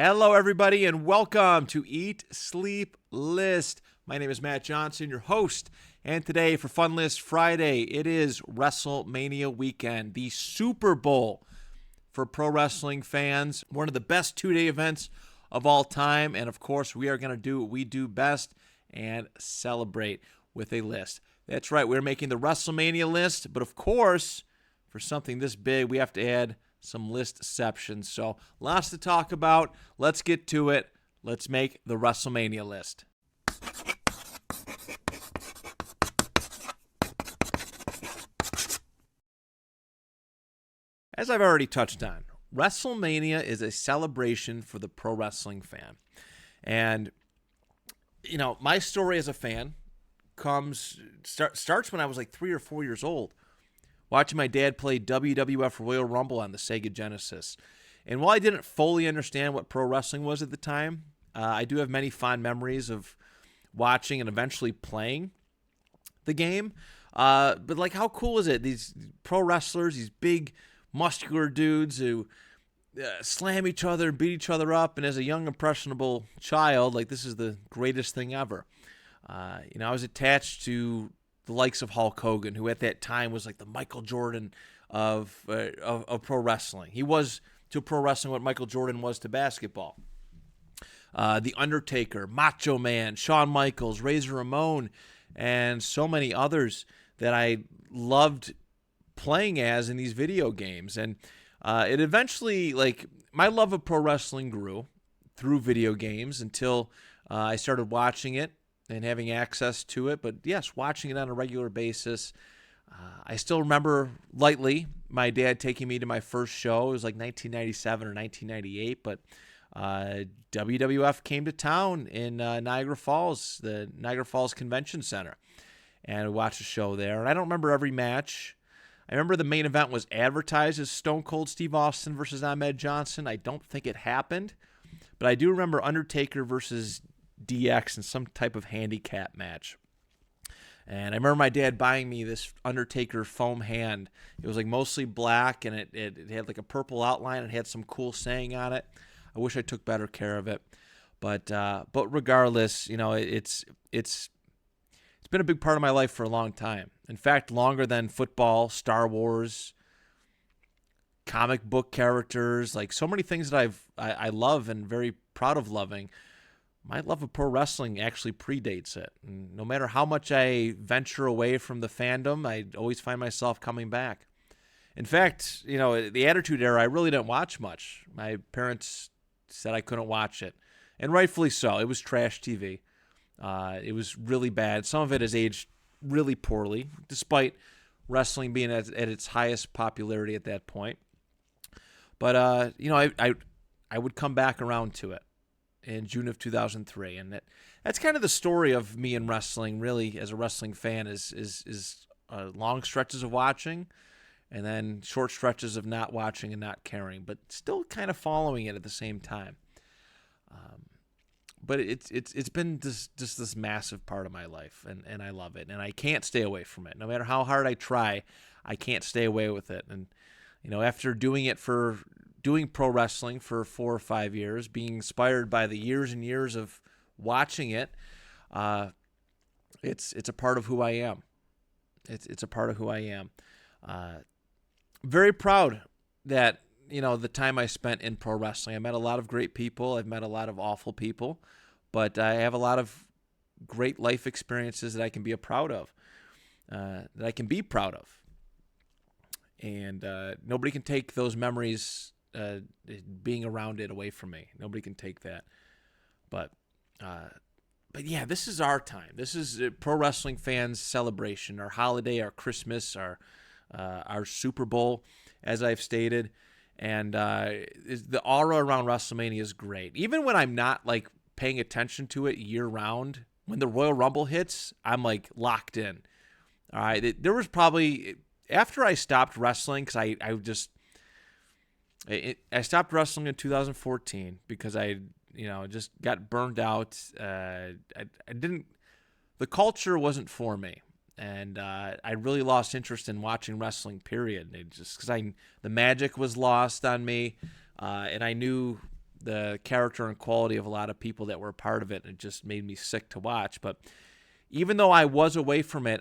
Hello, everybody, and welcome to Eat, Sleep, List. My name is Matt Johnson, your host, and today for Fun List Friday, it is WrestleMania weekend, the Super Bowl for pro wrestling fans, one of the best two-day events of all time, and of course, we are going to do what we do best and celebrate with a list. That's right, we're making the WrestleMania list, but of course, for something this big, we have to add some ListCeption. So lots to talk about. Let's get to it. Let's make the WrestleMania list. As I've already touched on, WrestleMania is a celebration for the pro wrestling fan. And, you know, my story as a fan starts when I was like 3 or 4 years old, watching my dad play WWF Royal Rumble on the Sega Genesis. And while I didn't fully understand what pro wrestling was at the time, I do have many fond memories of watching and eventually playing the game. But, like, how cool is it? These pro wrestlers, these big, muscular dudes who slam each other and beat each other up. And as a young, impressionable child, like, this is the greatest thing ever. I was attached to the likes of Hulk Hogan, who at that time was like the Michael Jordan of pro wrestling. He was to pro wrestling what Michael Jordan was to basketball. The Undertaker, Macho Man, Shawn Michaels, Razor Ramon, and so many others that I loved playing as in these video games. And it eventually, like, my love of pro wrestling grew through video games until I started watching it and having access to it. But yes, watching it on a regular basis. I still remember lightly my dad taking me to my first show. It was like 1997 or 1998, but WWF came to town in Niagara Falls, the Niagara Falls Convention Center, and we watched a show there. And I don't remember every match. I remember the main event was advertised as Stone Cold Steve Austin versus Ahmed Johnson. I don't think it happened, but I do remember Undertaker versus DX in some type of handicap match. And I remember my dad buying me this Undertaker foam hand. It was like mostly black, and it had like a purple outline. It had some cool saying on it. I wish I took better care of it. But regardless, you know, it's been a big part of my life for a long time. In fact, longer than football, Star Wars, comic book characters, like so many things that I love and very proud of loving. My love of pro wrestling actually predates it. And no matter how much I venture away from the fandom, I always find myself coming back. In fact, you know, the Attitude Era, I really didn't watch much. My parents said I couldn't watch it, and rightfully so. It was trash TV. It was really bad. Some of it has aged really poorly, despite wrestling being at its highest popularity at that point. But, I would come back around to it in June of 2003, and that's kind of the story of me in wrestling. Really, as a wrestling fan, is long stretches of watching, and then short stretches of not watching and not caring, but still kind of following it at the same time. But it's been just this massive part of my life, and I love it, and I can't stay away from it. No matter how hard I try, I can't stay away with it. And you know, after doing pro wrestling for 4 or 5 years, being inspired by the years and years of watching it, it's a part of who I am. It's a part of who I am. Very proud that, you know, the time I spent in pro wrestling. I met a lot of great people. I've met a lot of awful people, but I have a lot of great life experiences that I can be proud of. And nobody can take those memories, being around it, away from me. Nobody can take that. But yeah, this is our time. This is pro wrestling fans' celebration, our holiday, our Christmas, our Super Bowl, as I've stated. And the aura around WrestleMania is great. Even when I'm not like paying attention to it year round, when the Royal Rumble hits, I'm like locked in. All right, there was probably, after I stopped wrestling, because I stopped wrestling in 2014 because I just got burned out. I didn't, the culture wasn't for me. And I really lost interest in watching wrestling, period. It just because the magic was lost on me, and I knew the character and quality of a lot of people that were a part of it, and it just made me sick to watch. But even though I was away from it,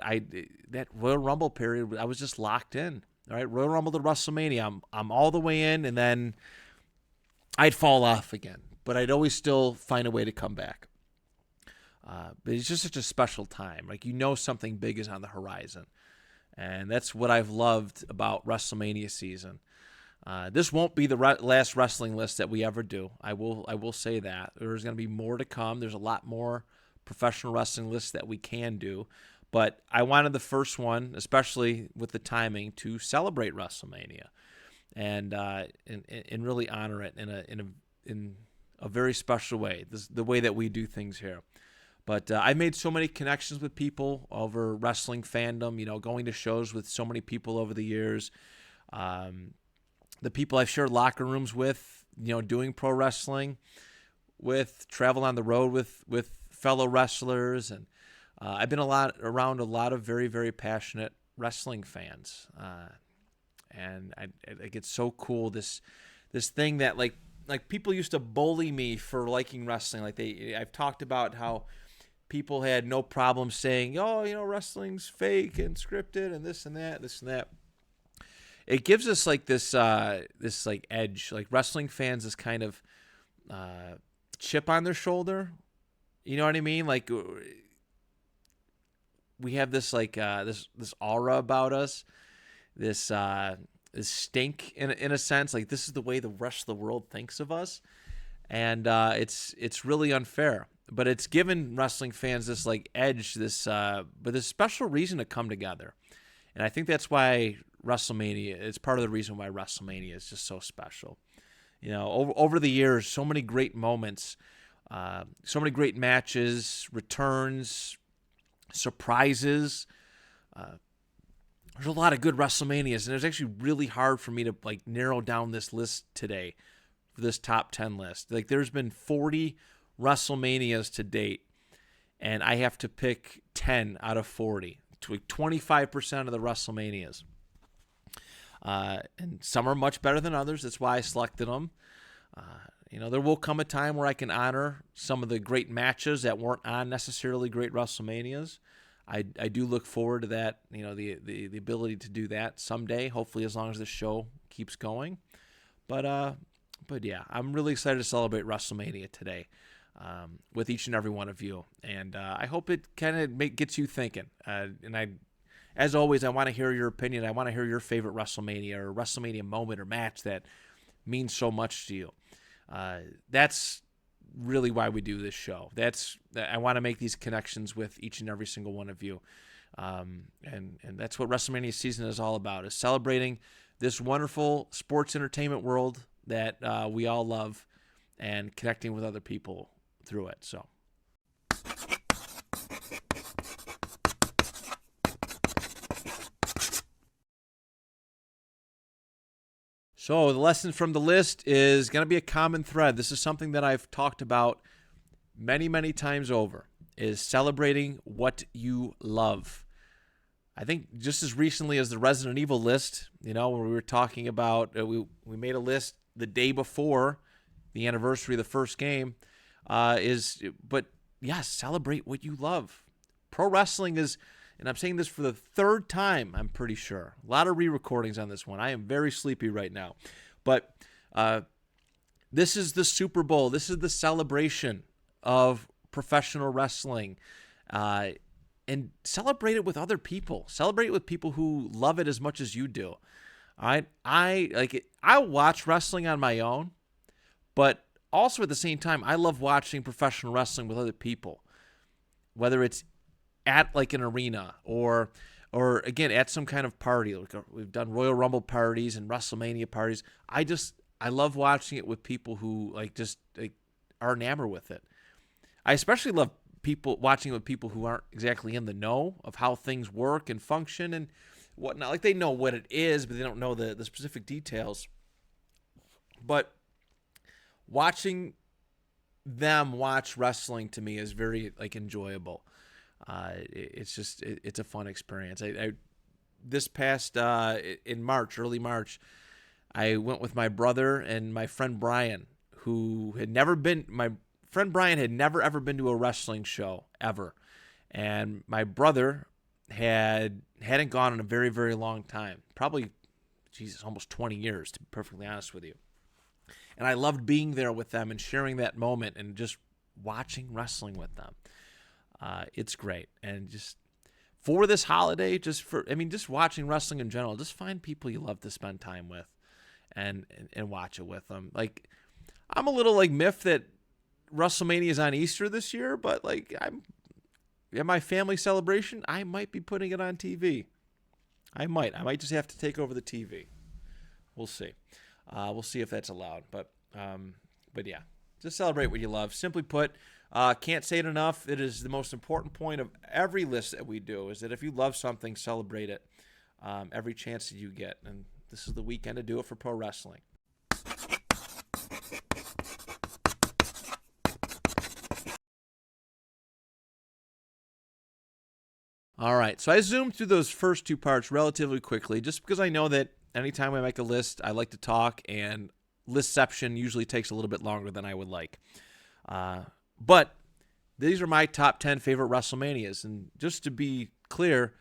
that Royal Rumble period, I was just locked in. All right, Royal Rumble to WrestleMania, I'm all the way in, and then I'd fall off again. But I'd always still find a way to come back. But it's just such a special time. Like, something big is on the horizon. And that's what I've loved about WrestleMania season. This won't be the last wrestling list that we ever do. I will say that. There's going to be more to come. There's a lot more professional wrestling lists that we can do. But I wanted the first one, especially with the timing, to celebrate WrestleMania and really honor it in a very special way. This is the way that we do things here. But I made so many connections with people over wrestling fandom, going to shows with so many people over the years. The people I've shared locker rooms with, doing pro wrestling, with travel on the road with fellow wrestlers. And I've been around a lot of very, very passionate wrestling fans. And I it's so cool, this thing that like people used to bully me for liking wrestling. I've talked about how people had no problem saying, wrestling's fake and scripted and this and that. It gives us this edge, like wrestling fans, this kind of chip on their shoulder. You know what I mean? Like, we have this this aura about us, this stink in a sense. Like, this is the way the rest of the world thinks of us, and it's really unfair. But it's given wrestling fans this edge, this special reason to come together, and I think that's why WrestleMania. It's part of the reason why WrestleMania is just so special. Over the years, so many great moments, so many great matches, returns, surprises. There's a lot of good WrestleManias, and it's actually really hard for me to narrow down this list today, for this top 10 list. There's been 40 WrestleManias to date, and I have to pick 10 out of 40, 25% of the WrestleManias. And some are much better than others. That's why I selected them. There will come a time where I can honor some of the great matches that weren't on necessarily great WrestleManias. I do look forward to that, the ability to do that someday, hopefully as long as the show keeps going. But yeah, I'm really excited to celebrate WrestleMania today with each and every one of you. And I hope it kind of gets you thinking. As always, I want to hear your opinion. I want to hear your favorite WrestleMania or WrestleMania moment or match that means so much to you. That's really why we do this show. I want to make these connections with each and every single one of you. And that's what WrestleMania season is all about, is celebrating this wonderful sports entertainment world that we all love and connecting with other people through it. So the lesson from the list is going to be a common thread. This is something that I've talked about many, many times over, is celebrating what you love. I think just as recently as the Resident Evil list, when we were talking about, we made a list the day before the anniversary of the first game, but yes, celebrate what you love. Pro wrestling is, and I'm saying this for the third time, I'm pretty sure. A lot of re-recordings on this one. I am very sleepy right now. But this is the Super Bowl. This is the celebration of professional wrestling. And celebrate it with other people. Celebrate it with people who love it as much as you do. All right? I like it. I watch wrestling on my own, but also at the same time, I love watching professional wrestling with other people. Whether it's at an arena or again at some kind of party. We've done Royal Rumble parties and WrestleMania parties. I love watching it with people who are enamored with it. I especially love watching it with people who aren't exactly in the know of how things work and function and whatnot. They know what it is, but they don't know the specific details. But watching them watch wrestling to me is very enjoyable. It's a fun experience. I this past in March, early March, I went with my brother and my friend Brian, who had never been, my friend Brian had never ever been to a wrestling show ever. And my brother hadn't gone in a very, very long time. Probably, almost 20 years, to be perfectly honest with you. And I loved being there with them and sharing that moment and just watching wrestling with them. It's great. And just for this holiday, just watching wrestling in general, just find people you love to spend time with and watch it with them. Like, I'm a little like miffed that WrestleMania is on Easter this year, but like at my family celebration, I might be putting it on TV. I might just have to take over the TV. We'll see. We'll see if that's allowed. But yeah, just celebrate what you love. Simply put, can't say it enough. It is the most important point of every list that we do, is that if you love something, celebrate it every chance that you get. And this is the weekend to do it for pro wrestling. All right, so I zoomed through those first two parts relatively quickly, just because I know that anytime I make a list, I like to talk, and ListCeption usually takes a little bit longer than I would like. But these are my top 10 favorite WrestleManias, and just to be clear,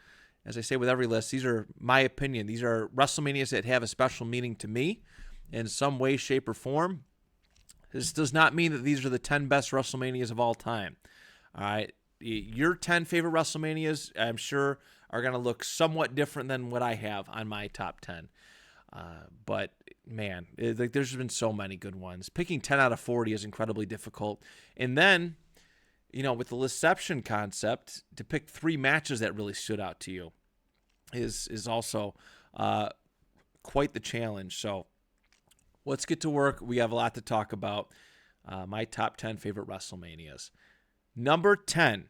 as I say with every list, these are my opinion. These are WrestleManias that have a special meaning to me in some way, shape, or form. This does not mean that these are the 10 best WrestleManias of all time. All right. Your 10 favorite WrestleManias, I'm sure, are going to look somewhat different than what I have on my top 10. But, man, there's been so many good ones. Picking 10 out of 40 is incredibly difficult. And then, with the ListCeption concept, to pick 3 matches that really stood out to you is also quite the challenge. So let's get to work. We have a lot to talk about. My top 10 favorite WrestleManias. Number 10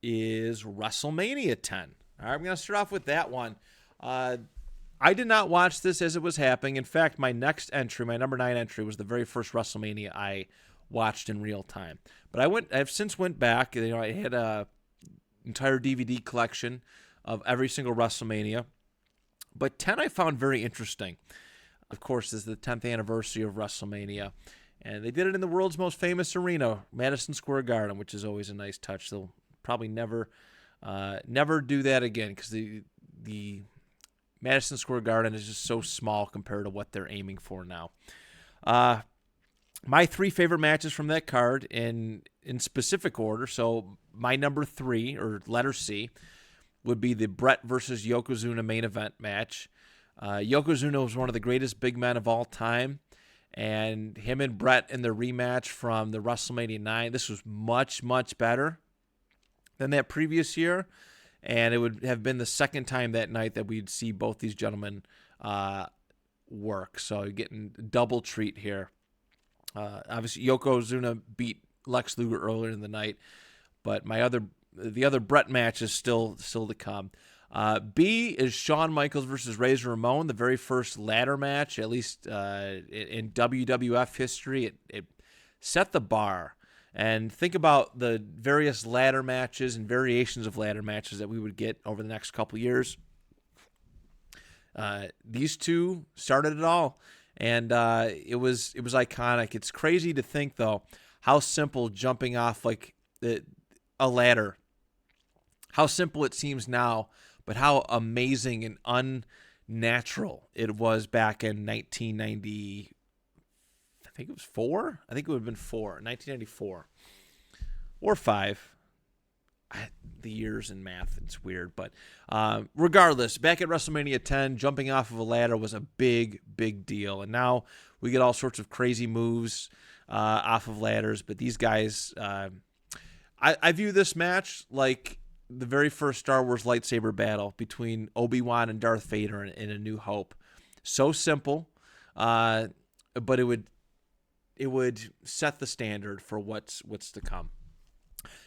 is WrestleMania 10. All right, I'm going to start off with that one. I did not watch this as it was happening. In fact, my next entry, my number 9 entry, was the very first WrestleMania I watched in real time. But I've since went back. I had a entire DVD collection of every single WrestleMania. But 10 I found very interesting. Of course, this is the 10th anniversary of WrestleMania. And they did it in the world's most famous arena, Madison Square Garden, which is always a nice touch. They'll probably never do that again, because the Madison Square Garden is just so small compared to what they're aiming for now. My 3 favorite matches from that card in specific order. So my number 3, or letter C, would be the Bret versus Yokozuna main event match. Yokozuna was one of the greatest big men of all time. And him and Bret in the rematch from the WrestleMania 9, this was much, much better than that previous year. And it would have been the second time that night that we'd see both these gentlemen work. So you're getting a double treat here. Obviously, Yokozuna beat Lex Luger earlier in the night. But the other Bret match is still to come. B is Shawn Michaels versus Razor Ramon, the very first ladder match, at least in WWF history. It set the bar. And think about the various ladder matches and variations of ladder matches that we would get over the next couple years. These two started it all, and it was iconic. It's crazy to think, though, how simple jumping off like a ladder, how simple it seems now, but how amazing and unnatural it was back in 1990. I think it was 4. I think it would have been 1994 or 5. The years in math, it's weird, but regardless, back at WrestleMania 10, jumping off of a ladder was a big, big deal, and now we get all sorts of crazy moves off of ladders. But these guys, I view this match like the very first Star Wars lightsaber battle between Obi-Wan and Darth Vader in A New Hope. So simple, but it would set the standard for what's to come.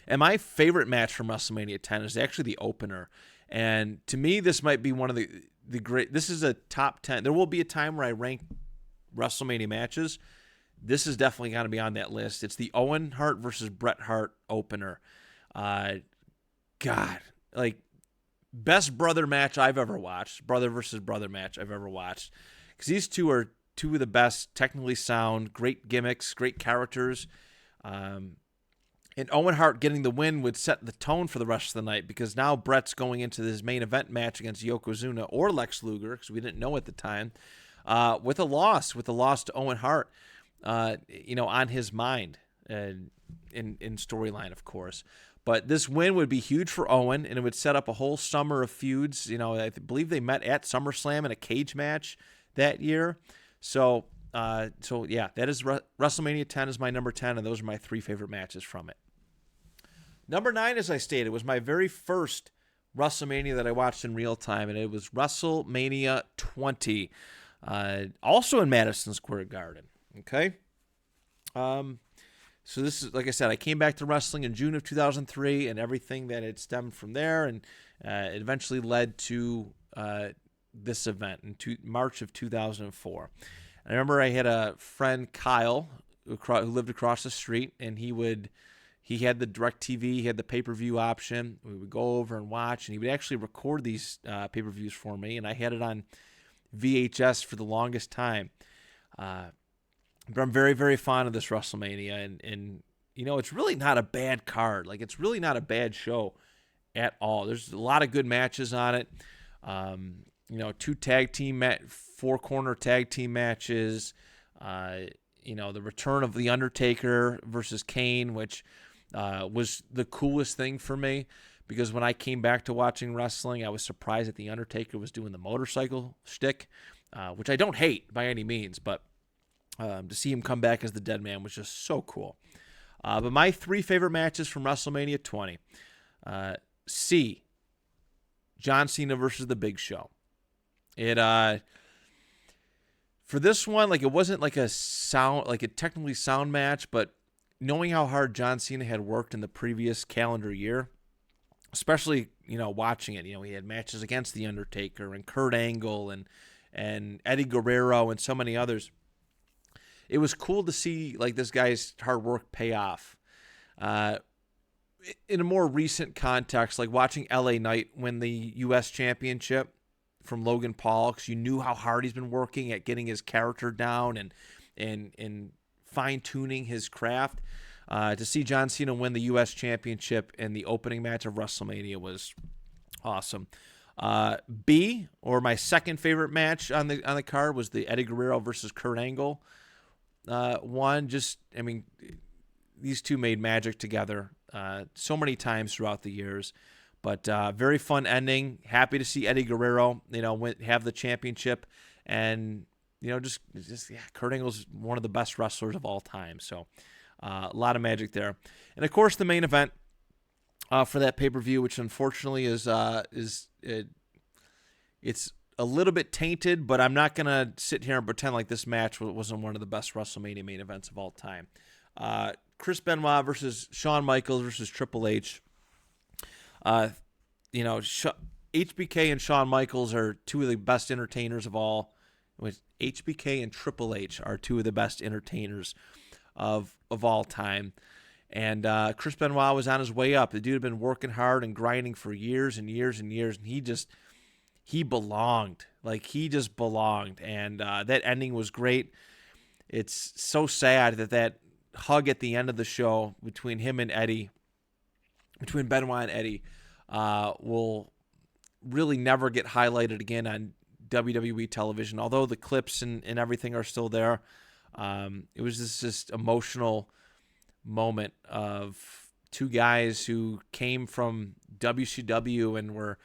And my favorite match from WrestleMania 10 is actually the opener. And to me, this might be one of the great. This is a top 10. There will be a time where I rank WrestleMania matches. This is definitely going to be on that list. It's the Owen Hart versus Bret Hart opener. God, like, best brother match I've ever watched. Brother versus brother match I've ever watched. Because these two are two of the best, technically sound, great gimmicks, great characters. And Owen Hart getting the win would set the tone for the rest of the night, because now Brett's going into this main event match against Yokozuna or Lex Luger, because we didn't know at the time, with a loss to Owen Hart, on his mind, in storyline, of course. But this win would be huge for Owen, and it would set up a whole summer of feuds. I believe they met at SummerSlam in a cage match that year. So yeah, that is WrestleMania 10 is my number 10, and those are my three favorite matches from it. Number 9, as I stated, was my very first WrestleMania that I watched in real time, and it was WrestleMania 20, also in Madison Square Garden. Okay? So this is, like I said, I came back to wrestling in June of 2003, and everything that had stemmed from there, and it eventually led to this event in March of 2004. And I remember I had a friend, Kyle, who lived across the street, and he had the DirecTV, he had the pay-per-view option. We would go over and watch, and he would actually record these pay-per-views for me, and I had it on VHS for the longest time. But I'm very, very fond of this WrestleMania, and it's really not a bad card. Like, it's really not a bad show at all. There's a lot of good matches on it. 2 tag team 4-corner tag team matches. The return of The Undertaker versus Kane, which was the coolest thing for me, because when I came back to watching wrestling, I was surprised that The Undertaker was doing the motorcycle shtick, which I don't hate by any means, but to see him come back as the Dead Man was just so cool. But my 3 favorite matches from WrestleMania 20. C, John Cena versus The Big Show. For this one, it wasn't like a technically sound match, but knowing how hard John Cena had worked in the previous calendar year, especially, watching it, he had matches against The Undertaker and Kurt Angle and Eddie Guerrero and so many others. It was cool to see this guy's hard work pay off. In a more recent context, like watching LA Knight win the U.S. Championship from Logan Paul, because you knew how hard he's been working at getting his character down and fine-tuning his craft. To see John Cena win the U.S. Championship in the opening match of WrestleMania was awesome. B, or my second favorite match on the card, was the Eddie Guerrero versus Kurt Angle one. These two made magic together so many times throughout the years. But very fun ending. Happy to see Eddie Guerrero, have the championship, and Kurt Angle's one of the best wrestlers of all time. So a lot of magic there, and of course the main event for that pay-per-view, which unfortunately is it's a little bit tainted, but I'm not gonna sit here and pretend like this match wasn't one of the best WrestleMania main events of all time. Chris Benoit versus Shawn Michaels versus Triple H. HBK and Shawn Michaels are two of the best entertainers of all. HBK and Triple H are two of the best entertainers of all time. And Chris Benoit was on his way up. The dude had been working hard and grinding for years and years and years, and he belonged. He just belonged. And that ending was great. It's so sad that hug at the end of the show between him and Eddie, between Benoit and Eddie, will really never get highlighted again on WWE television, although the clips and everything are still there. It was this just emotional moment of two guys who came from WCW and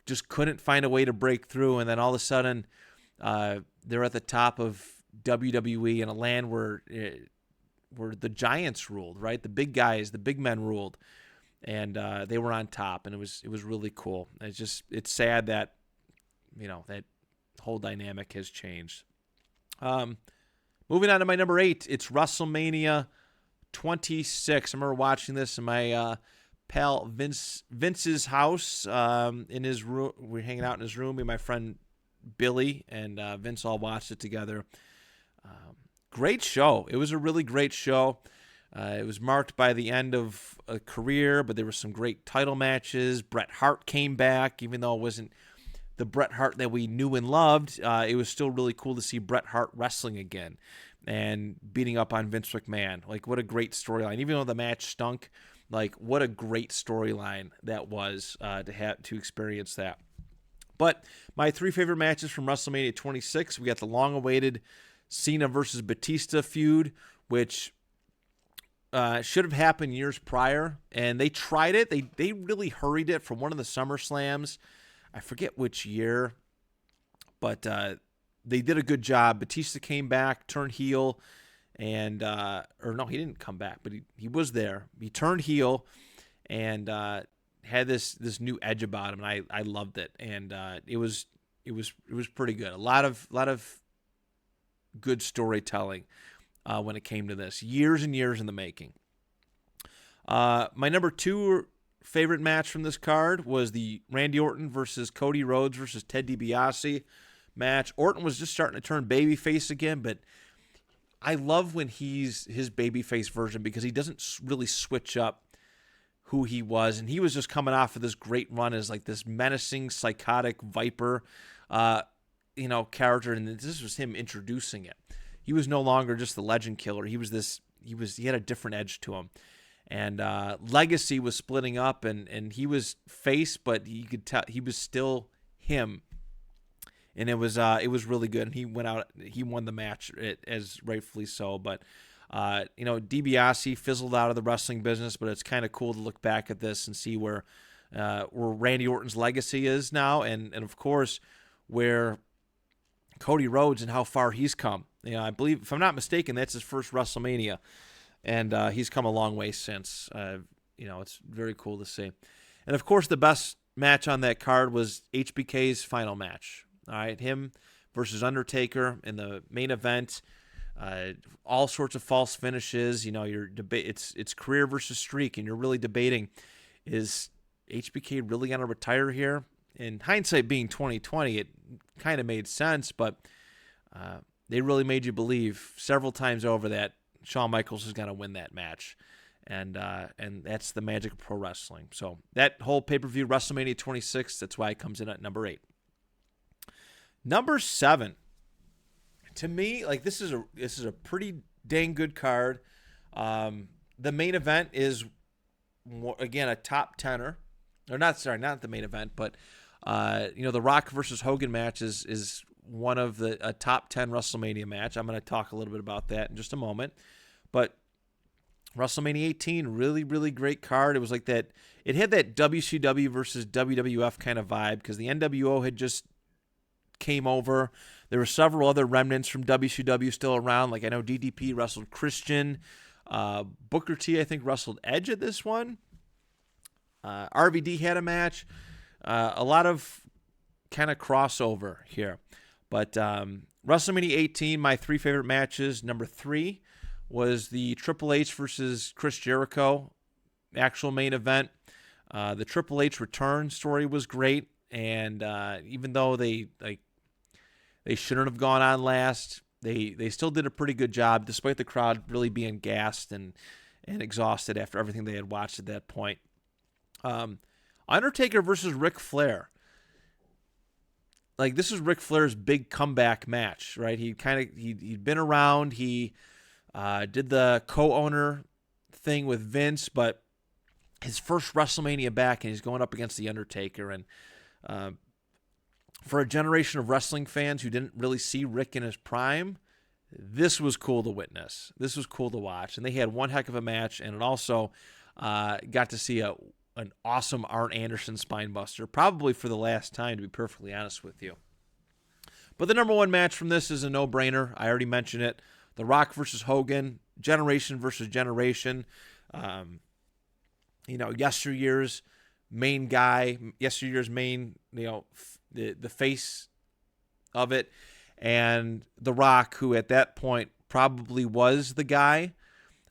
just couldn't find a way to break through, and then all of a sudden they're at the top of WWE in a land where the giants ruled, right? The big guys, the big men ruled. And they were on top, and it was really cool. It's sad that that whole dynamic has changed. Moving on to my number 8, it's WrestleMania 26. I remember watching this in my pal Vince's house in his room. We were hanging out in his room. Me and my friend Billy and Vince all watched it together. Great show. It was a really great show. It was marked by the end of a career, but there were some great title matches. Bret Hart came back, even though it wasn't the Bret Hart that we knew and loved, it was still really cool to see Bret Hart wrestling again and beating up on Vince McMahon. Like, what a great storyline. Even though the match stunk, like, what a great storyline that was to experience that. But my 3 favorite matches from WrestleMania 26, we got the long-awaited Cena versus Batista feud, which should have happened years prior, and they tried it. They really hurried it for one of the SummerSlams. I forget which year, but they did a good job. Batista came back, turned heel, and or no, he didn't come back, but he was there. He turned heel and had this new edge about him, and I loved it. And it was pretty good. A lot of good storytelling when it came to this. Years and years in the making. My number 2 favorite match from this card was the Randy Orton versus Cody Rhodes versus Ted DiBiase match. Orton was just starting to turn babyface again, but I love when he's his babyface version because he doesn't really switch up who he was, and he was just coming off of this great run as like this menacing, psychotic viper, character, and this was him introducing it. He was no longer just the legend killer. He had a different edge to him. And Legacy was splitting up, and he was face, but you could tell he was still him. And it was really good. And he won the match as rightfully so. But DiBiase fizzled out of the wrestling business, but it's kind of cool to look back at this and see where Randy Orton's legacy is now, and of course where Cody Rhodes and how far he's come. I believe, if I'm not mistaken, that's his first WrestleMania. And he's come a long way since. It's very cool to see. And, of course, the best match on that card was HBK's final match. All right, him versus Undertaker in the main event. All sorts of false finishes. It's career versus streak, and you're really debating, is HBK really going to retire here? In hindsight being 2020, it kind of made sense, but they really made you believe several times over that Shawn Michaels is going to win that match. And that's the magic of pro wrestling. So that whole pay-per-view, WrestleMania 26, that's why it comes in at number 8. Number 7. To me, like, this is a pretty dang good card. The main event is, again, a top tenner. Or not the main event, but the Rock versus Hogan match is one of a top 10 WrestleMania match. I'm going to talk a little bit about that in just a moment. But WrestleMania 18, really, really great card. It was like that. It had that WCW versus WWF kind of vibe because the NWO had just came over. There were several other remnants from WCW still around. Like, I know DDP wrestled Christian. Booker T, I think, wrestled Edge at this one. RVD had a match. A lot of kind of crossover here. But WrestleMania 18, my 3 favorite matches. Number 3 was the Triple H versus Chris Jericho actual main event. The Triple H return story was great, and even though they shouldn't have gone on last, they still did a pretty good job, despite the crowd really being gassed and exhausted after everything they had watched at that point. Undertaker versus Ric Flair. Like, this is Ric Flair's big comeback match, right? He'd been around. He did the co-owner thing with Vince, but his first WrestleMania back, and he's going up against The Undertaker. And for a generation of wrestling fans who didn't really see Rick in his prime, this was cool to witness. This was cool to watch. And they had one heck of a match, and it also got to see an awesome Arn Anderson spinebuster, probably for the last time, to be perfectly honest with you. But the number 1 match from this is a no-brainer. I already mentioned it. The Rock versus Hogan, generation versus generation. Yesteryear's main guy, yesteryear's main, the face of it, and The Rock, who at that point probably was the guy.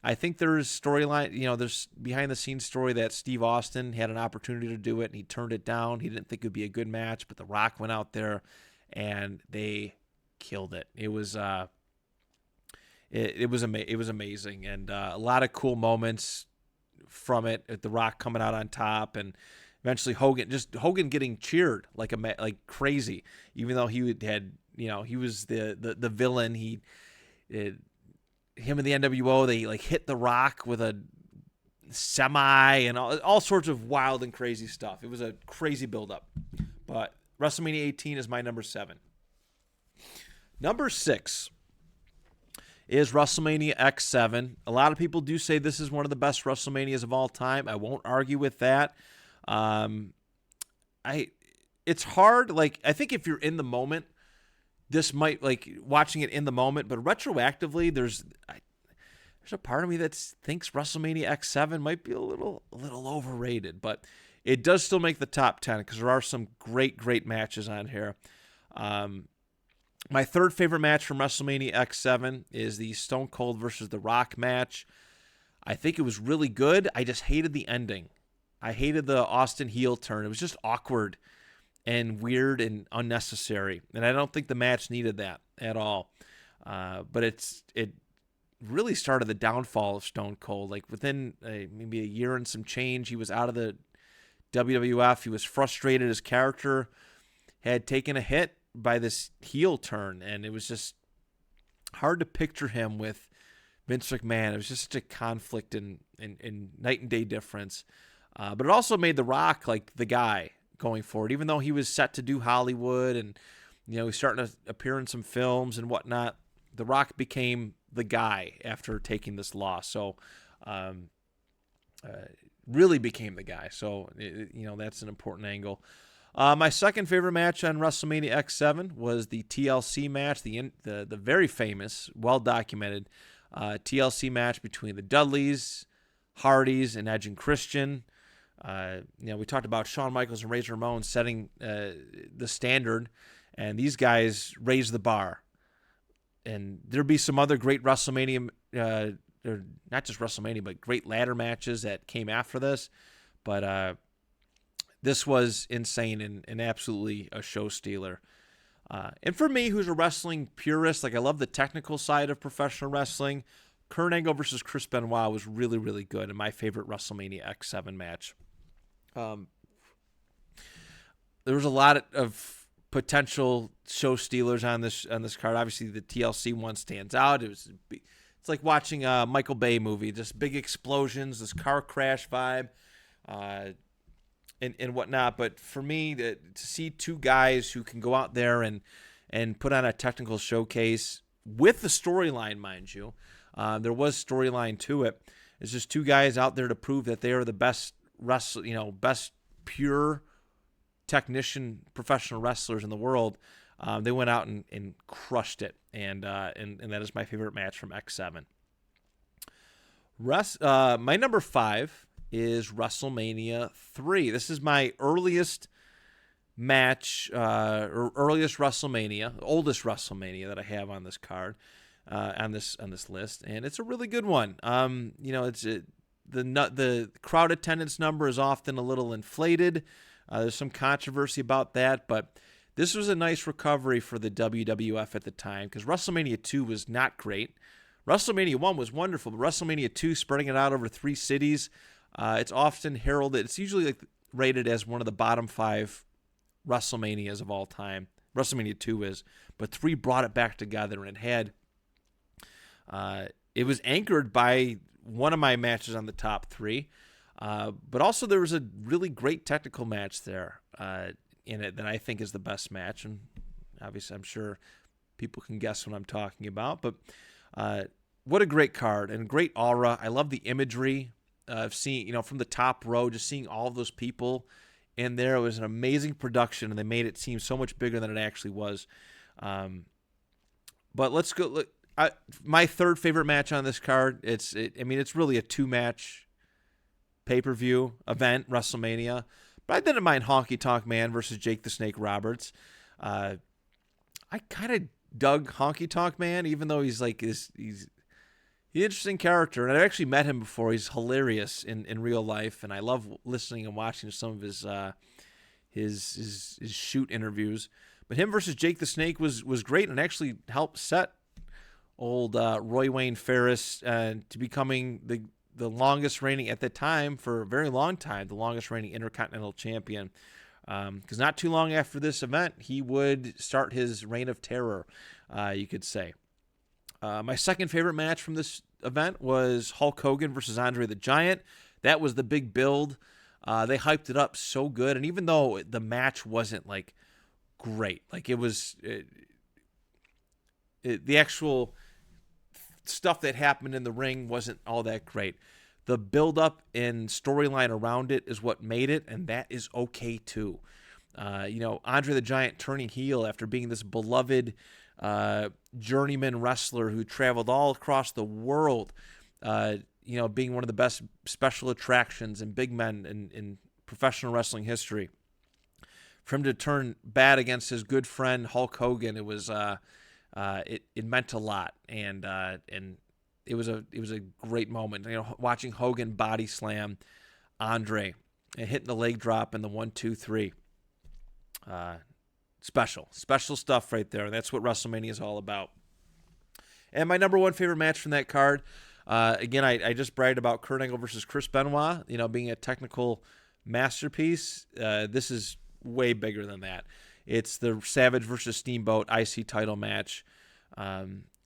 I think there's storyline, there's behind-the-scenes story that Steve Austin had an opportunity to do it, and he turned it down. He didn't think it would be a good match, but The Rock went out there, and they killed it. It was it was amazing, and a lot of cool moments from it. The Rock coming out on top, and eventually Hogan getting cheered like crazy, even though he had, he was the villain. Him and the NWO, they like hit The Rock with a semi and all sorts of wild and crazy stuff. It was a crazy build-up. But WrestleMania 18 is my number 7. Number 6 is WrestleMania X7. A lot of people do say this is one of the best WrestleManias of all time. I won't argue with that. It's hard. Like, I think if you're in the moment, this might, like, watching it in the moment, but retroactively, there's a part of me that thinks WrestleMania X7 might be a little overrated, but it does still make the top 10 because there are some great matches on here. My third favorite match from WrestleMania X7 is the Stone Cold versus The Rock match. I think it was really good. I just hated the ending. I hated the Austin heel turn. It was just awkward and weird and unnecessary, and I don't think the match needed that at all. But it really started the downfall of Stone Cold. Like within maybe a year and some change, he was out of the WWF. He was frustrated. His character had taken a hit by this heel turn, and it was just hard to picture him with Vince McMahon. It was just such a conflict and night and day difference. But it also made The Rock like the guy going forward, even though he was set to do Hollywood and he's starting to appear in some films and whatnot. The Rock became the guy after taking this loss. So really became the guy. So that's an important angle. My second favorite match on WrestleMania X7 was the TLC match, the very famous, well-documented TLC match between the Dudleys, Hardys, and Edge and Christian. We talked about Shawn Michaels and Razor Ramon setting the standard, and these guys raised the bar. And there'll be some other great WrestleMania, or not just WrestleMania, but great ladder matches that came after this. But this was insane and absolutely a show stealer. And for me, who's a wrestling purist, like I love the technical side of professional wrestling, Kurt Angle versus Chris Benoit was really, really good and my favorite WrestleMania X7 match. There was a lot of potential show stealers on this card. Obviously, the TLC one stands out. It's like watching a Michael Bay movie, just big explosions, this car crash vibe. And whatnot, but for me, to see two guys who can go out there and put on a technical showcase with the storyline, mind you, there was storyline to it. It's just two guys out there to prove that they are the best best pure technician professional wrestlers in the world. They went out and crushed it, and that is my favorite match from X7. My number 5 is WrestleMania 3. This is my earliest match, or earliest WrestleMania, oldest WrestleMania that I have on this card, on this list, and it's a really good one. The crowd attendance number is often a little inflated. There's some controversy about that, but this was a nice recovery for the WWF at the time because WrestleMania 2 was not great. WrestleMania 1 was wonderful, but WrestleMania 2, spreading it out over 3 cities, it's often heralded. It's usually rated as one of the bottom 5 WrestleManias of all time. WrestleMania 2 is, but 3 brought it back together and it was anchored by one of my matches on the top 3. But also there was a really great technical match there in it that I think is the best match. And obviously I'm sure people can guess what I'm talking about. But what a great card and great aura. I love the imagery of seeing, from the top row, just seeing all of those people in there. It was an amazing production, and they made it seem so much bigger than it actually was. But let's go. Look, my third favorite match on this card. It's really a 2-match pay-per-view event, WrestleMania. But I didn't mind Honky Tonk Man versus Jake the Snake Roberts. I kind of dug Honky Tonk Man, even though he's an interesting character, and I've actually met him before. He's hilarious in real life, and I love listening and watching some of his shoot interviews. But him versus Jake the Snake was great, and actually helped set old Roy Wayne Ferris to becoming the the longest reigning at the time, for a very long time, the longest reigning Intercontinental Champion. Because not too long after this event, he would start his reign of terror, you could say. My second favorite match from this event was Hulk Hogan versus Andre the Giant. That was the big build. They hyped it up so good, and even though the match wasn't like great, like it was, the actual stuff that happened in the ring wasn't all that great. The build-up and storyline around it is what made it, and that is okay too. Andre the Giant turning heel after being this beloved journeyman wrestler who traveled all across the world, being one of the best special attractions and big men in professional wrestling history. For him to turn bad against his good friend Hulk Hogan, it was it meant a lot, and it was a great moment. Watching Hogan body slam Andre and hitting the leg drop and the 1-2-3. Special stuff right there. That's what WrestleMania is all about. And my number one favorite match from that card, again, I just bragged about Kurt Angle versus Chris Benoit, being a technical masterpiece. This is way bigger than that. It's the Savage versus Steamboat IC title match.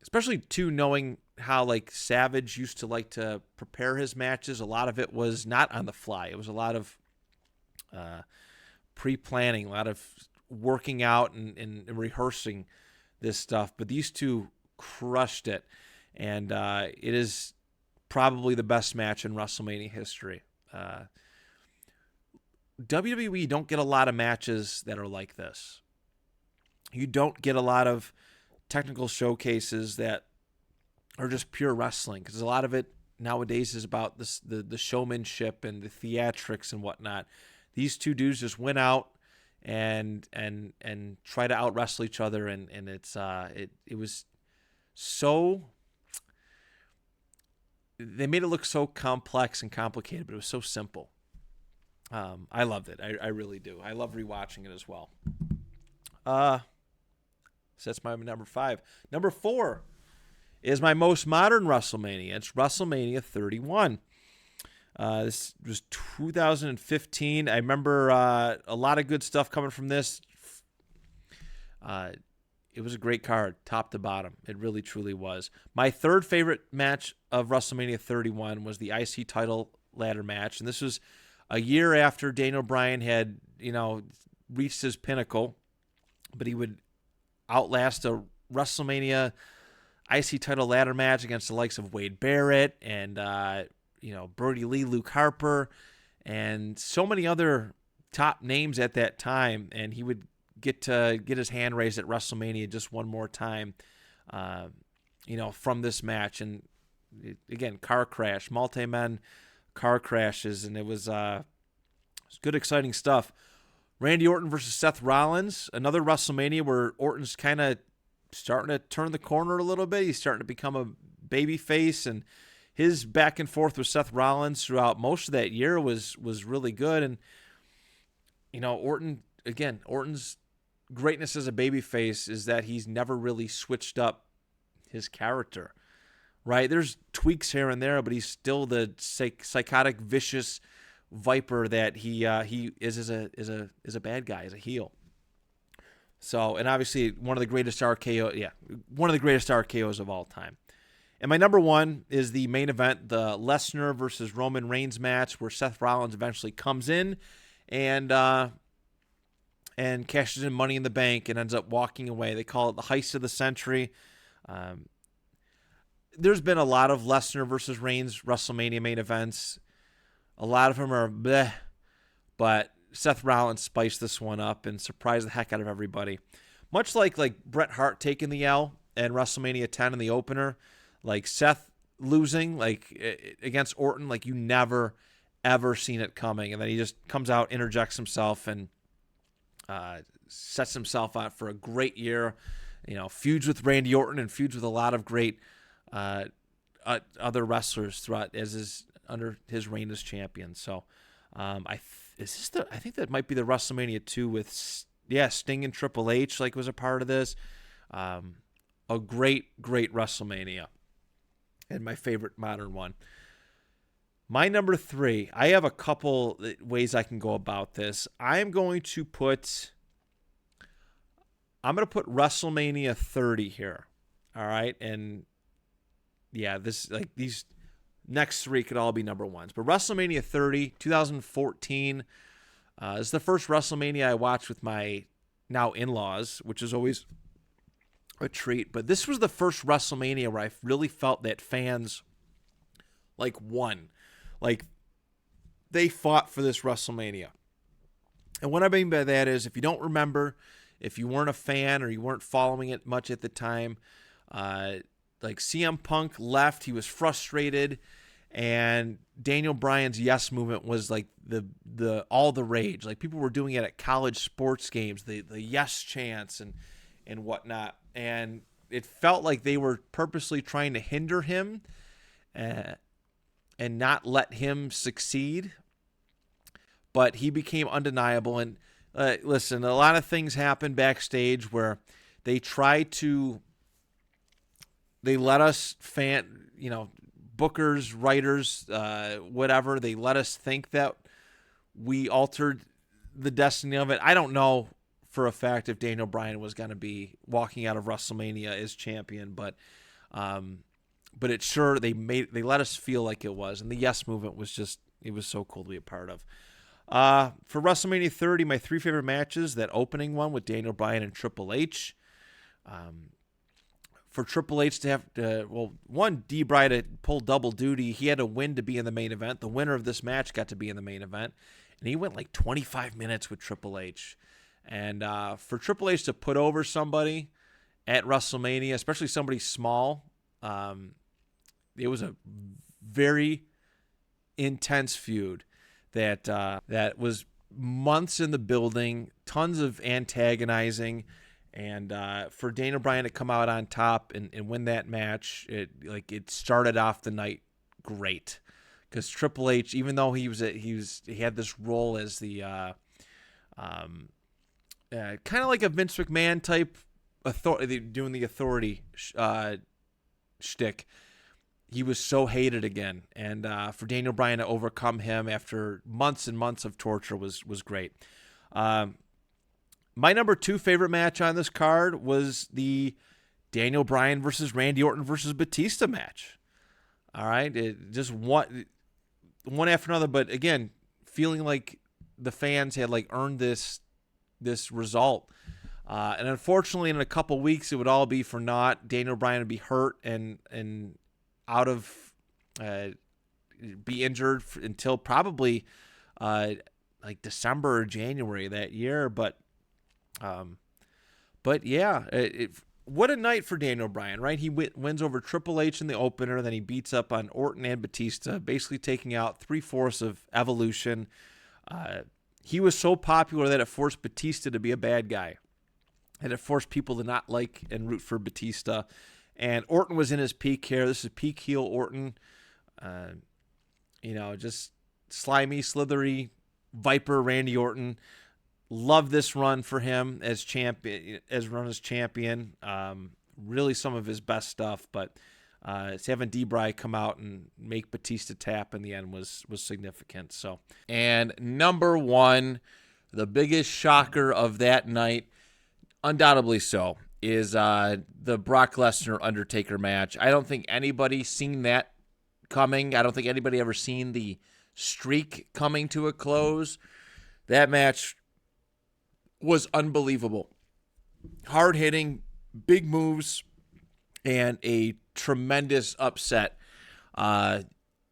Especially too, knowing how like Savage used to like to prepare his matches. A lot of it was not on the fly. It was a lot of pre-planning, a lot of working out and rehearsing this stuff. But these two crushed it, and it is probably the best match in WrestleMania history. WWE don't get a lot of matches that are like this. You don't get a lot of technical showcases that are just pure wrestling, because a lot of it nowadays is about the showmanship and the theatrics and whatnot. These two dudes just went out and try to out wrestle each other, and it was so, they made it look so complex and complicated, but it was so simple. I loved it. I really do. I love rewatching it as well. So that's my number 5. Number 4 is my most modern WrestleMania. It's WrestleMania 31. This was 2015. I remember a lot of good stuff coming from this. It was a great card, top to bottom. It really, truly was. My third favorite match of WrestleMania 31 was the IC title ladder match. And this was a year after Daniel Bryan had, reached his pinnacle, but he would outlast a WrestleMania IC title ladder match against the likes of Wade Barrett and, Brody Lee, Luke Harper, and so many other top names at that time. And he would get his hand raised at WrestleMania just one more time, from this match. And again, car crash, multi-men car crashes, and it was good, exciting stuff. Randy Orton versus Seth Rollins, another WrestleMania where Orton's kind of starting to turn the corner a little bit. He's starting to become a baby face, and his back and forth with Seth Rollins throughout most of that year was really good. And Orton's greatness as a baby face is that he's never really switched up his character, right? There's tweaks here and there, but he's still the psychotic, vicious viper that he is as a bad guy, as a heel. So, and obviously one of the greatest RKOs of all time. And my number 1 is the main event, the Lesnar versus Roman Reigns match, where Seth Rollins eventually comes in and cashes in Money in the Bank and ends up walking away. They call it the heist of the century. There's been a lot of Lesnar versus Reigns WrestleMania main events. A lot of them are bleh, but Seth Rollins spiced this one up and surprised the heck out of everybody. Much like Bret Hart taking the L and WrestleMania 10 in the opener, like Seth losing against Orton, like you never ever seen it coming, and then he just comes out, interjects himself, and sets himself out for a great year. Feuds with Randy Orton and feuds with a lot of great other wrestlers throughout under his reign as champion. So I think that might be the WrestleMania 2 with Sting and Triple H was a part of this. A great WrestleMania, and my favorite modern one. My number 3, I have a couple ways I can go about this. I'm going to put WrestleMania 30 here. All right. And yeah, these next 3 could all be number 1s. But WrestleMania 30, 2014, is the first WrestleMania I watched with my now in-laws, which is always a treat. But this was the first WrestleMania where I really felt that fans won. They fought for this WrestleMania. And what I mean by that is, if you don't remember, if you weren't a fan or you weren't following it much at the time, CM Punk left. He was frustrated, and Daniel Bryan's yes movement was the all the rage. People were doing it at college sports games, the yes chants and whatnot. And it felt like they were purposely trying to hinder him and not let him succeed. But he became undeniable. And listen, a lot of things happened backstage where they let us bookers, writers, whatever, they let us think that we altered the destiny of it. I don't know for a fact if Daniel Bryan was going to be walking out of WrestleMania as champion, but it sure they let us feel like it was. And the yes movement was it was so cool to be a part of. For WrestleMania 30, my 3 favorite matches, that opening one with Daniel Bryan and Triple H. For Triple H to have D-Bry to pull double duty, he had to win to be in the main event. The winner of this match got to be in the main event. And he went 25 minutes with Triple H. And for Triple H to put over somebody at WrestleMania, especially somebody small, it was a very intense feud that was months in the building, tons of antagonizing. And for Daniel Bryan to come out on top and win that match, it started off the night great, because Triple H, even though he had this role as the kind of like a Vince McMahon type authority, doing the authority shtick, he was so hated again. And for Daniel Bryan to overcome him after months and months of torture was great. My number 2 favorite match on this card was the Daniel Bryan versus Randy Orton versus Batista match. All right, it just one after another, but again, feeling like the fans had earned this result. And unfortunately, in a couple weeks, it would all be for naught. Daniel Bryan would be hurt and out of be injured until probably December or January that year. But yeah, what a night for Daniel Bryan, right? He wins over Triple H in the opener, then he beats up on Orton and Batista, basically taking out 3/4 of Evolution. He was so popular that it forced Batista to be a bad guy, and it forced people to not like and root for Batista. And Orton was in his peak here. This is peak heel Orton. Just slimy, slithery, Viper Randy Orton. Love this run for him as champion. Really some of his best stuff, but having D-Bry come out and make Batista tap in the end was significant. So, and number 1, the biggest shocker of that night, undoubtedly so, is the Brock Lesnar Undertaker match. I don't think anybody seen that coming. I don't think anybody ever seen the streak coming to a close. That match was unbelievable. Hard-hitting, big moves, and a tremendous upset.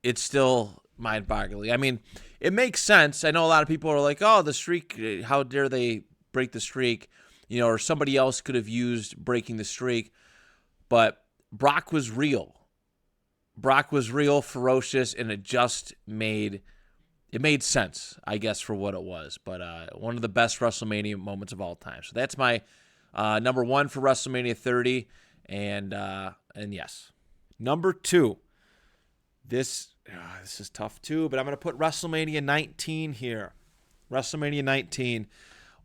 It's still mind-boggling. I mean, it makes sense. I know a lot of people are like, oh, the streak, how dare they break the streak? Or somebody else could have used breaking the streak. But Brock was real. Brock was real, ferocious, and it made sense, I guess, for what it was. But one of the best WrestleMania moments of all time. So that's my number 1 for WrestleMania 30. And yes. Number 2. This is tough too, but I'm going to put WrestleMania 19 here. WrestleMania 19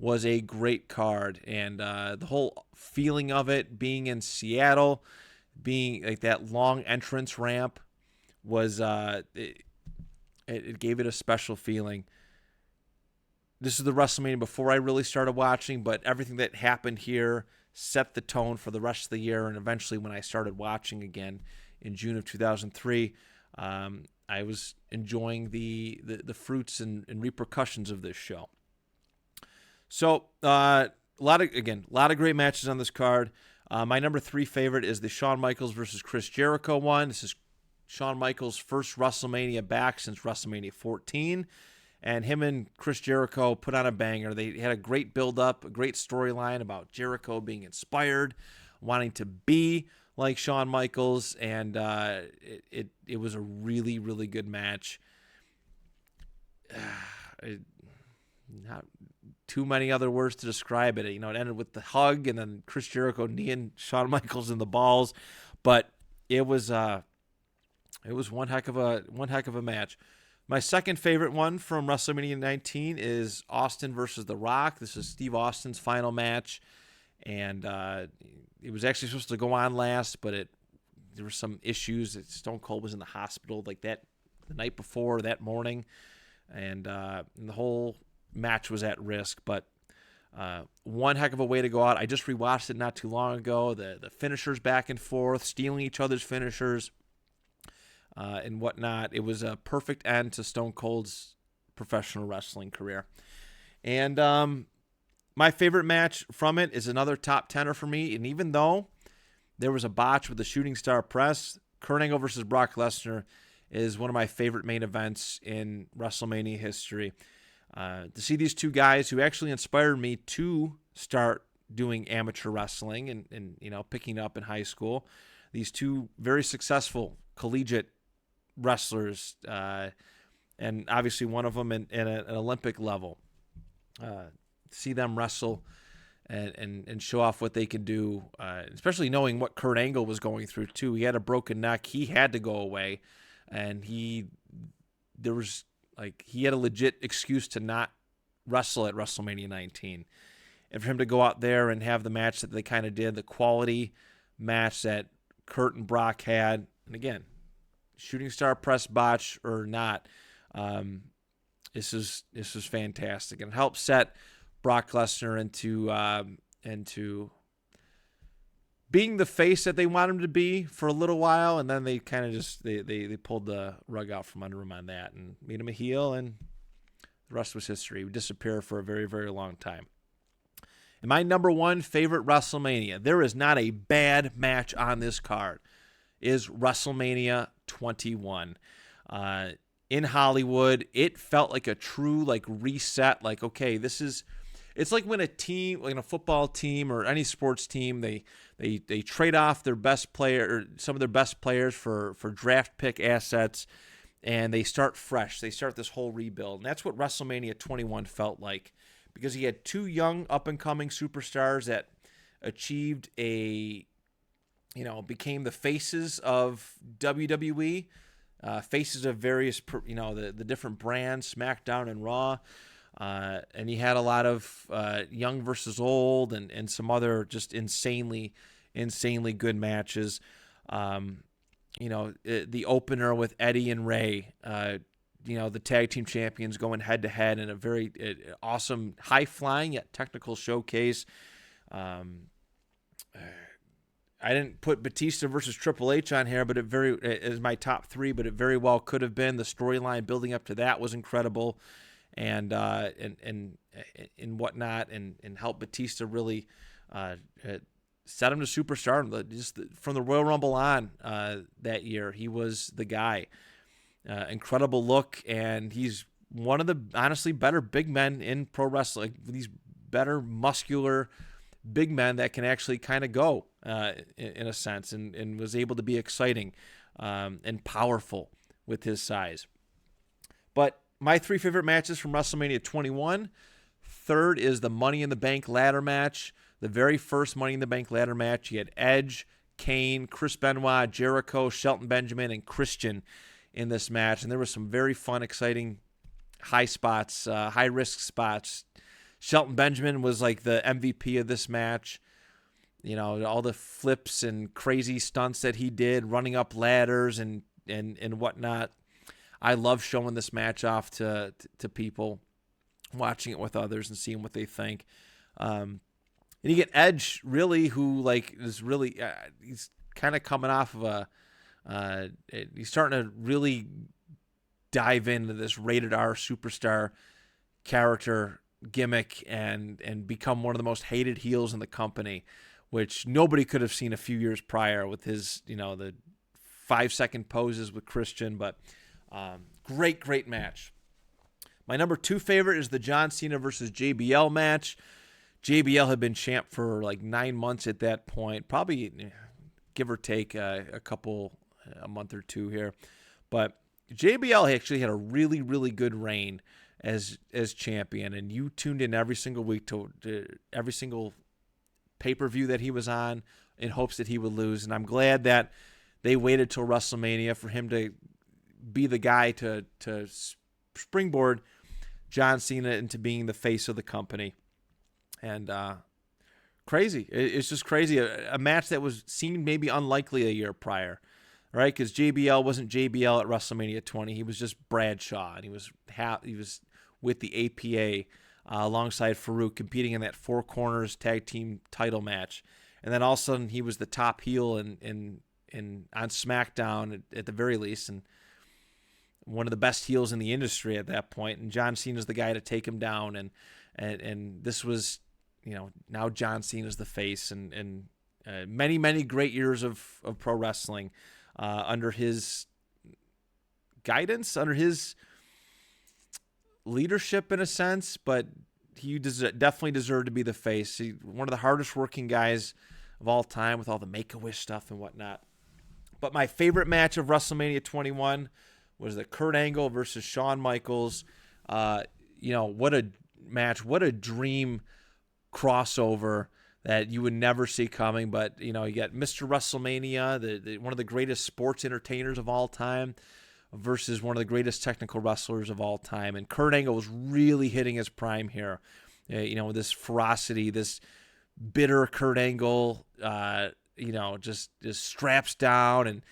was a great card. And the whole feeling of it, being in Seattle, being that long entrance ramp was It gave it a special feeling. This is the WrestleMania before I really started watching, but everything that happened here set the tone for the rest of the year. And eventually when I started watching again in June of 2003, I was enjoying the fruits and repercussions of this show. So a lot of great matches on this card. My number 3 favorite is the Shawn Michaels versus Chris Jericho one. This is Shawn Michaels' first WrestleMania back since WrestleMania 14. And him and Chris Jericho put on a banger. They had a great build-up, a great storyline about Jericho being inspired, wanting to be like Shawn Michaels, and it was a really, really good match. Not too many other words to describe it. It ended with the hug, and then Chris Jericho kneeing Shawn Michaels in the balls, but it was one heck of a match. My second favorite one from WrestleMania 19 is Austin versus The Rock. This is Steve Austin's final match, and it was actually supposed to go on last, but there were some issues. Stone Cold was in the hospital like that the night before, that morning, and the whole match was at risk. But one heck of a way to go out. I just rewatched it not too long ago. The finishers back and forth, stealing each other's finishers. And whatnot. It was a perfect end to Stone Cold's professional wrestling career. And my favorite match from it is another top tenner for me. And even though there was a botch with the Shooting Star Press, Kurt Angle versus Brock Lesnar is one of my favorite main events in WrestleMania history. To see these two guys who actually inspired me to start doing amateur wrestling and picking up in high school, these two very successful collegiate wrestlers, and obviously one of them in an Olympic level. See them wrestle and show off what they can do, especially knowing what Kurt Angle was going through too. He had a broken neck. He had to go away, and he had a legit excuse to not wrestle at WrestleMania 19. And for him to go out there and have the match that they kind of did, the quality match that Kurt and Brock had, and again, Shooting Star Press botch or not, this is fantastic, and it helped set Brock Lesnar into being the face that they want him to be for a little while, and then they kind of just they pulled the rug out from under him on that and made him a heel, and the rest was history. He would disappear for a very, very long time. And my number 1 favorite WrestleMania, there is not a bad match on this card, is WrestleMania 21. In Hollywood, it felt like a true reset. Okay, it's like when a team, like a football team or any sports team, they trade off their best player or some of their best players for draft pick assets, and they start fresh. They start this whole rebuild, and that's what WrestleMania 21 felt like, because he had 2 young up-and-coming superstars that achieved became the faces of WWE, faces of various, the different brands, SmackDown and Raw. And he had a lot of young versus old and some other just insanely good matches. The opener with Eddie and Ray, the tag team champions going head to head in a very awesome, high flying yet technical showcase. I didn't put Batista versus Triple H on here, but is my top 3, but it very well could have been. The storyline building up to that was incredible, and whatnot, and helped Batista really set him to superstardom. Just from the Royal Rumble on that year, he was the guy. Incredible look, and he's one of the honestly better big men in pro wrestling. These better muscular big men that can actually kind of go in a sense, and was able to be exciting and powerful with his size. But my 3 favorite matches from WrestleMania 21. Third is the Money in the Bank ladder match. The very first Money in the Bank ladder match, you had Edge, Kane, Chris Benoit, Jericho, Shelton Benjamin, and Christian in this match. And there was some very fun, exciting high spots, high-risk spots. Shelton Benjamin was like the MVP of this match. All the flips and crazy stunts that he did, running up ladders and whatnot. I love showing this match off to people, watching it with others and seeing what they think. And you get Edge, really, who like is really he's kind of coming off of he's starting to really dive into this rated R superstar character gimmick and become one of the most hated heels in the company, which nobody could have seen a few years prior with his, the 5-second poses with Christian. But great match. My number 2 favorite is the John Cena versus JBL match. JBL had been champ for like 9 months at that point, probably give or take a month or two here. But JBL actually had a really, really good reign as champion, and you tuned in every single week to every single pay-per-view that he was on in hopes that he would lose. And I'm glad that they waited till WrestleMania for him to be the guy to springboard John Cena into being the face of the company. And crazy. It's just crazy. A match that seemed maybe unlikely a year prior, right? Because JBL wasn't JBL at WrestleMania 20. He was just Bradshaw, and he was with the APA alongside Farouk, competing in that Four Corners tag team title match. And then all of a sudden he was the top heel in on SmackDown at the very least, and one of the best heels in the industry at that point. And John Cena's the guy to take him down. And this was, now John Cena's the face, and many great years of pro wrestling under his guidance, under his leadership in a sense, but he definitely deserved to be the face. One of the hardest working guys of all time with all the Make-A-Wish stuff and whatnot. But my favorite match of WrestleMania 21 was the Kurt Angle versus Shawn Michaels. What a match, what a dream crossover that you would never see coming. But, you got Mr. WrestleMania, one of the greatest sports entertainers of all time, versus one of the greatest technical wrestlers of all time. And Kurt Angle was really hitting his prime here. With this ferocity, this bitter Kurt Angle, just straps down. And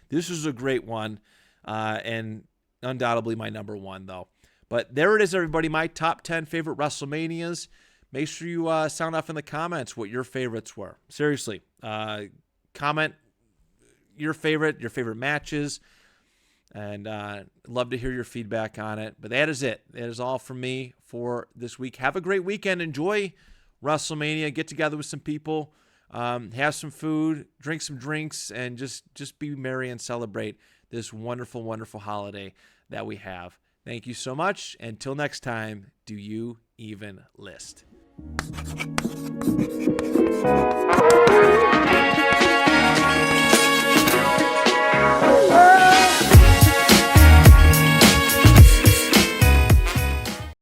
this was a great one, and undoubtedly my number 1, though. But there it is, everybody, my top 10 favorite WrestleManias. Make sure you sound off in the comments what your favorites were. Seriously, comment your favorite matches, and love to hear your feedback on it. But that is it. That is all from me for this week. Have a great weekend. Enjoy WrestleMania. Get together with some people. Have some food. Drink some drinks. And just be merry and celebrate this wonderful, wonderful holiday that we have. Thank you so much. Until next time, do you even list?